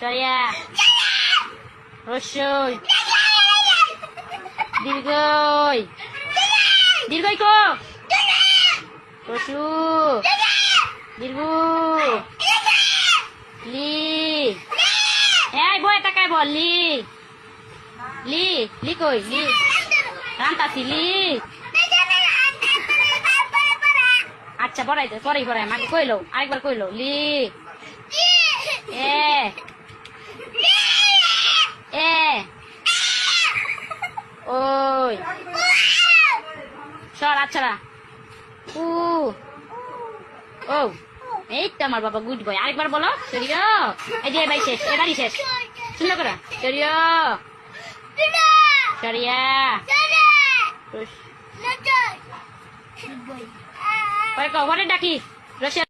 সরিয়া রসই দীর্ঘই দীর্ঘই কো রসু দীর্ঘ লি এই বয়ে তাকায় বল লি লি লি কই লি রান্তাছি লি আচ্ছা পড়াই দে পরেই পড়াই মাকে কইলো আরেকবার কইলো লি এ এ ওই সর আচ্ছা উ ও এই তো আমার বাবা গুড বয় আরেকবার বলো সরিয়া এই যে ভাই শেষ এবারই শেষ সুন্দর করে সরিয়া সরিয়া পরে ডাকি রসিয়া